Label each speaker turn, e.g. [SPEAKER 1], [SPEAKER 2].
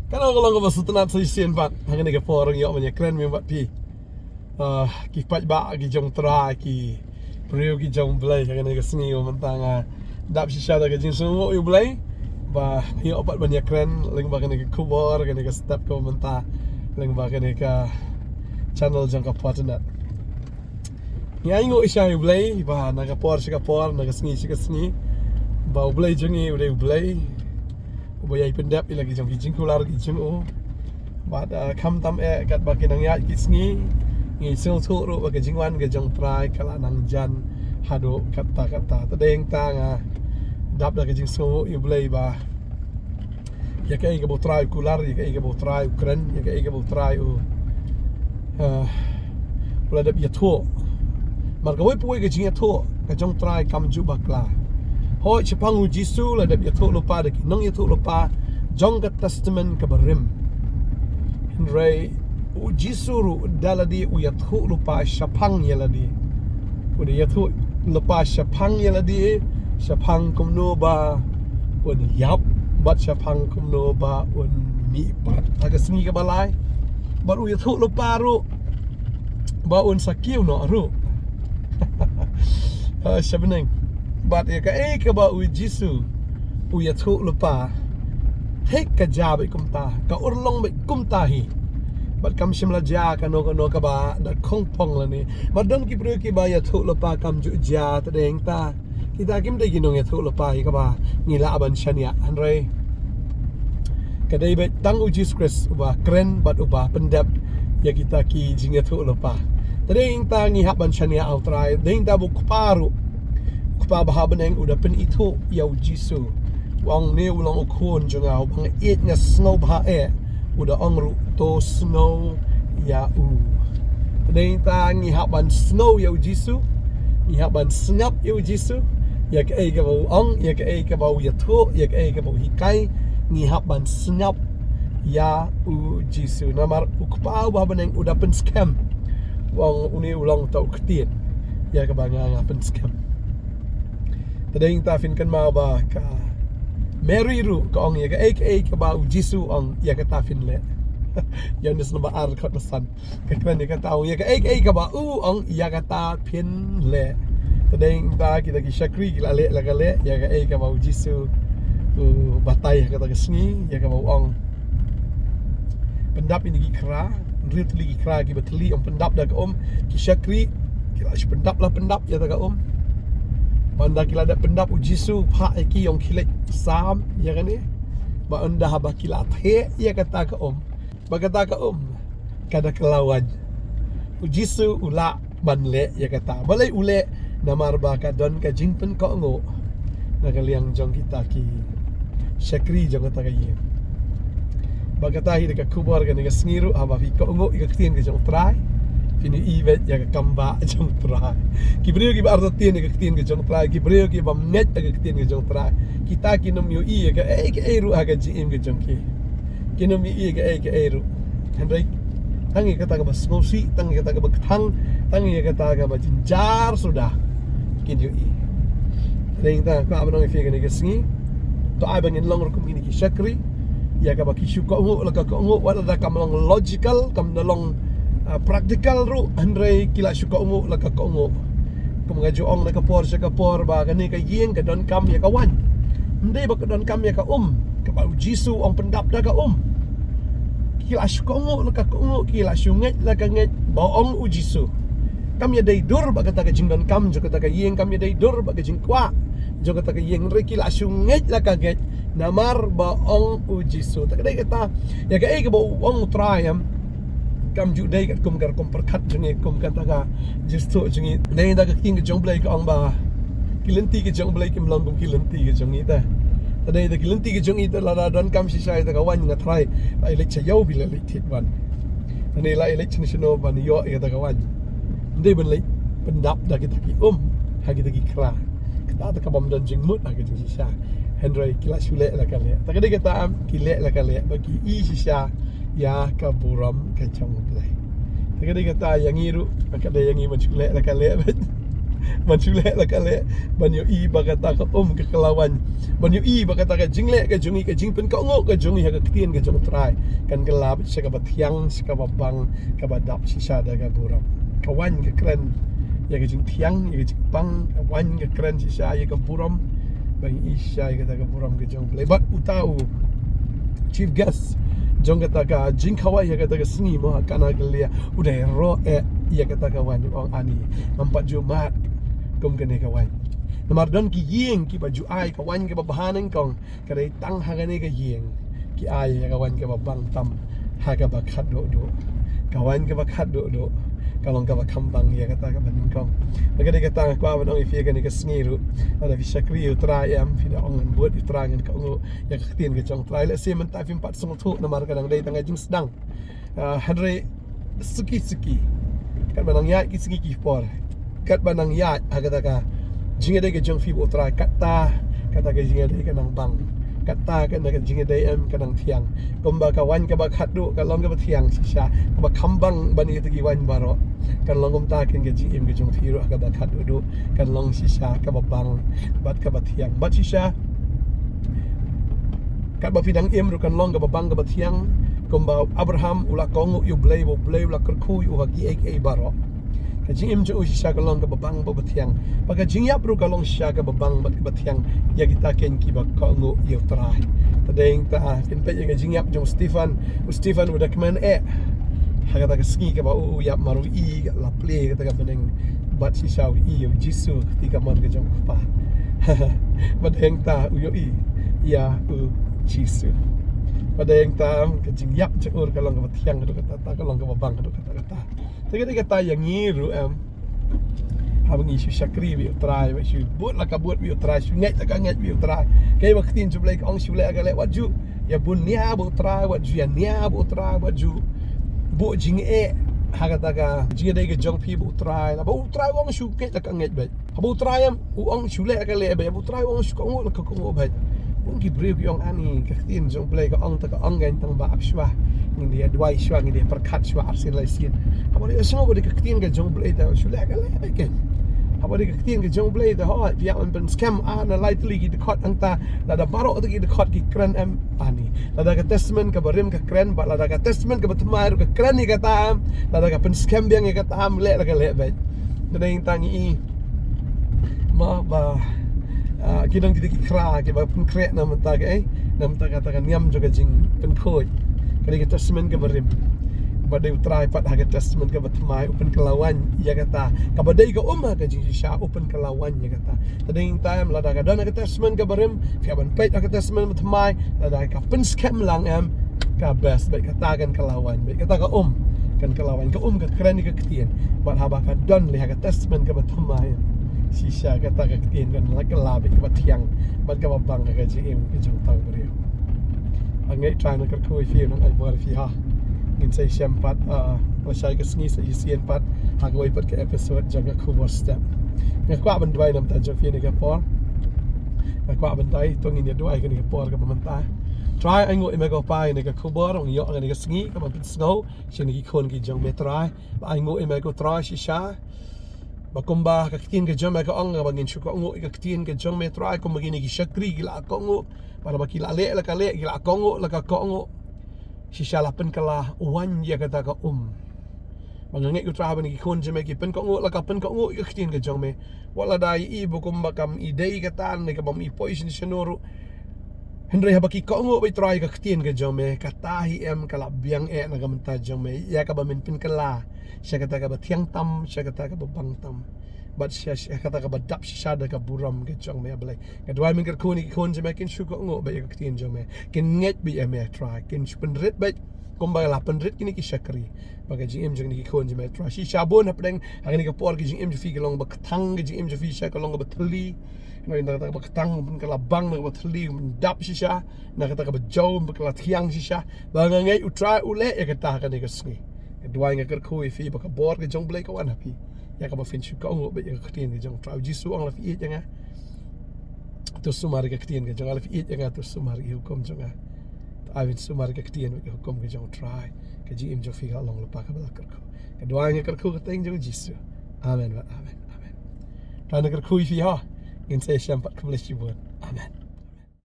[SPEAKER 1] Kalau ko basutan sa isin pat hangin ke porong yo manya kren mi pat pi. Ki pat ba ki jong tra ki priyo ki jong blai hangin ke sngi yo mentang dap si shada ke jing sungo yo blai ba yo pat banya kren leng ba ke kubor ke step ko menta leng ba ke channel jang ka patnat. Ngai ngo isya yo blai ba na ka por na ka sngi ba blai jengi blai Ubay pendap lagi jong kijing kular kijing bad kam tam kat bakin nang ya kisngi ngi sel thu ru ba kijing wan ke jong trai kala nang jan hado kata tadeng tanga dap da kijing so iblay ba ya kai ke bo trai kular ya kai ke bo trai ukren ya kai ke bo trai ula dap ya thu mar ka wei puai ke jing ya thu ka jong trai kam ju bakla Hoi Cipangu Jisu la dap yatuk lupa daki nong yatuk lupa jong ka testament ka barim Henry u Jisu ru daladi u yatuk lupa syapang yaladi udah yatuk lupa syapang yaladi syapang kumno ba un yap bat syapang kumno ba un mi pat agak sengi ka balai bat u yatuk lupa ru ba un sakiu no ru Syabeneng But ya ka ba u Jisu u ya thu lupa hek ka ja ba kumta ka urlong ba kumta hi bat kam shimla ja ka no ka ba da khong pong la ni but don ki bru ki ba ya thu lupa kam ju ja ta deng ta kita kim de ginong ya thu lupa hi ka ba ngila aban shania hanre ka dei ba tang u Jesus Christ ba kren bat u ba pendap ya kita ki jing ya thu lupa ta deng ta ngi haban shania outrai deng ta bu paru pa bahabaneng udah pen itu yau Jisu wang ne ulang ukun jengau bang it nga snow bah udah ongru to snow ya Tadeng ta ngi haban snow yau Jisu ngi haban snap yau Jisu ya ka bau ong ya ka bau ya thu ya ka bau hikai ngi haban snap ya Jisu namar ukpa bahabaneng udah pen scam wang uni ulang tau ketien ya ka banga pen scam Tadeng ta fin kan ma ba ka Mary ru ka ong ya ka ba Jisu ong ya ka ta fin le Yang nes number ar kot nasan ka kran ya ka ta ong ya ka ba ong ya ka ta pin le Tadeng ta kita ki syakri ki le la ka le ya ka ba Jisu batai ka ta kesni ya ka ba ong pendap ini ki kra rit li ki kra ki batli ong pendap da ka ki syakri ki la pendap la pendap ya ta ka Banda kila ada pendap u Jisu pak eki yang kilek sam ya kan ni. Ba anda haba kila the ya kata ka Ba kata ka kada kelawan. U Jisu ula banle ya kata. Balai ule namar ba ka don ka jingpen ko ngo. Na kaliang jong kita ki syakri jong kata ka ye. Ba kata hi dekat kubur kan dekat sengiru haba fi ko ngo ikatien ke jong try. Fini iwet ya ka kamba jong try. Kibriyo ki ba artatien ke ketien ke jong try. Kibriyo ki ba met ke ketien ke jong try. Kita kinom yo i ke eru aga jim ke jong ki. Kinom i ke eru. Hendai tangi kata ka ba smosi, tangi kata ka ba thang, tangi kata ka ba jinjar sudah. Kin yo i. Deng ta ka abang fi ke ni ke singi. To ai bangin long kum ini ki syakri. Ya ka ba ki syuko ngo la ka ngo wala da kam long logical kam long praktikal ru andre kila syuka ungu laka ka ungu kumngaju ong naka por sa ka por ba kani ka yeng ka don kam ya kawan ndai ba ka don kam ya ka ka ba Jisu ong pendap da ka kila syuka ungu laka ka ungu kila syunget laka nget ba ong Jisu kam ya dai dur ba kata ka jing don kam jo kata ka yeng kam ya dai dur ba ka jing kwa jo kata ka yeng re kila syunget laka nget namar ba ong Jisu tak dai kata ya ka ba ong triam kam ju dai kat kum kar kum perkat jengi kum kata ka jistu jengi dai da ka king jong blai ka ong ba kilenti ke jong blai kim long kum kilenti ke jong ita dai da kilenti ke jong ita la don kam si sai da ka wan nga try ai lek cha yau bila lek thit wan ani la lek chin shino ban yo ka ta ka wan dai ben lek pendap da kita ki ha kita ki kra kita ta ka bam don jing mut ha kita si sha Henry kila shule la ka le ta ka dai kata am kile la ka le bagi i si sha ya ka buram ka chong play. Taka kata yang iru, kata yang i macule la ka le bet. ban chule la ka le ban yo i ba ka ta ka ke kelawan ban yo i ba ka ta ka jing le ka jungi ka jing pen ka ngo ka jungi ha ka ktien ka jong trai kan gelap se ka bathiang se ka bang ka badap sisa da ka buram kawan ka kren ya ka jing tiang ya ka jing bang kawan ka kren sisa ya ka buram bang isya ya ka ta ka buram ka jong lebat utau chief guest jong kata ka jing kawai ya kata ka sengi mo kana gelia udah ro ya kata kawan ong ani mampat jumat kum kene kawan namar don ki yeng ki baju ai kawan ke babahanan kong kadai tang hagane ka yeng ki ai ya kawan ke babang tam haga bakat do kawan ke bakat do kalong ka bakambang ya kata ka banin kong magade kata ko awan ong ifia kene ka sengiru ada visakri utra am fida ong buat utrangan ka ngo ya kaktien ke jong trai le se man ta fim pat song thu namar kadang dai tanga jing sedang hadre suki kat banang ya ki sigi ki por kat banang ya agata ka jinga dai ke jong fi utra kata ke jinga dai ka nang bang kata kan ka jinga dai am kadang tiang komba kawan ka bakat do kalong ka tiang sisa ka bakambang bani tegi wan baro kan long ta kan ke jim ke jong firu ka bakat do kan long sisa ka babang bat ka batiang bat sisa kat ba pidang em ru kan long ka babang ka batiang komba Abraham ula kongu yu blay ula kerku yu hagi ek baro ka jim jo sisa ka long ka babang ba batiang pag jing yap ru ka long sisa ka babang bat ka batiang ya kita ken ki ba kongu yu trai tadeng ta ken pe ya jing yap jong Stefan udah kemen haga ta ski ka ba yap maru i la play ka ta beneng bat sisa i yu jisu ketika man ka jong pa badeng ta u yo i ya u jisu pada yang tam kecing yap cekur kalau nggak tiang itu kata kalau nggak babang itu kata tapi kata yang ngiru abang isu syakri bi try isu buat lah kabut bi try isu ngai tak ngai bi try kai waktin cuba lagi ong syule agak lewat ju ya bunya bu try wat ju ya nia bu try wat ju bu jing haga taga jing dai ke jong pi bu try la bu try wong syu ngai tak ngai ba bu try am ong syule agak le ba bu try wong syu ko ngol ko ngo ba mungkin beri yang ani kaktin jong play ka ong ta ka ong gan tang ba apswa ngi dia dwai swa ngi dia perkat swa arsin laisin apa dia semua beri kaktin ka jong play ta syule agak le ken apa dia kaktin ka jong play ta ho dia on pen scam ana lightly ki dekot angta la da baro ta ki dekot ki kren am ani la da ka testament ka barim ka kren ba la da ka testament ka batmai ka kren ni ka tam la da ka pen scam biang ka tam le la ka le ba da ing tangi ma ba kidang tidak kira ke ba pun krek na menta ke nam ta katakan ngam juga jing pen khoi kali ke testament ke berim badai utrai pat haga testament ke batmai open kelawan ya kata ka badai ke umma ke jing sha open kelawan ya kata tading time la daga dana ke testament ke berim fi ban pait haga testament batmai la daga ka pen scam lang am ka best baik katakan kelawan baik kata ka kan kelawan ke ke keren ke ketien bat haba ka don le haga testament ke batmai sisa kata ka ketien kan la ke labe ke batiang bat ka babang ka jing ke jong tang beri angai try na ka koi fi nang ai bar fi ha ngin sai sempat wasai ke sengi sai sien pat hagoi pat ke episode jaga kubor step ngakwa ban dwai nam ta jo fi ni ka por ngakwa ban dai to ngin ya dwai ke ni ka por ka bamanta try ango imego pai ni ka kubor ong yo ni ka sengi ka ban snow sini ki kon ki jong me try ba ango imego try shisha bakumba ka kitin ke jong me ka ong bangin shuko ngo ka kitin ke jong me try ko magini ki shakri gila ko ngo para bakila le la ka le gila ko ngo la ka ko ngo shisha la pen kala wan ya kata ka mangangai utra ban ki kon jeme ki pen ko ngo la ka pen ko ngo ka kitin ke jong me wala dai I bakumba kam idei ka tan ne ka bam I poison senoru Henry habaki ko ngo bai try ka kitin ke jong me katahi kala biang na ka menta jong me ya ka bamin pin kala siya kata ka batiang tam siya kata ka babang tam but siya kata ka badap siya da ka buram ke jong me ablay kadwa min ka kuni kon jeme kin shuko ngo bai ka kitin jong me kin nget bi me try kin penrit bai kumba la penrit kini ki shakri baga jing jong ni kon jeme try si sabon hapdeng agani ka por ki jing fi ka long ba katang ki jing fi siya ka long ba thli no inda ka ba katang pun ka labang na ba thli dap siya na kata ka ba jaw ba ka thiang siya baga ngai u try ule e kata ka ni ka sngi dua nga ker khoi fi ba ka bor ke jong blai ka wan hapi ya ka ba fin shu ka ngo ba ka ktin ke jong trau jisu ang la fi et nga to sumar ke ktin ke jong la fi et nga to sumar I hukum jong ai vin sumar ke ktin ke hukum ke jong try ke ji im jo fi ka long la pa ka ba ker ko ke dua nga ker ko ka teng jong jisu amen wa amen Dan negara kui fi ha. Ngin saya syam 14 ribuan. Amin.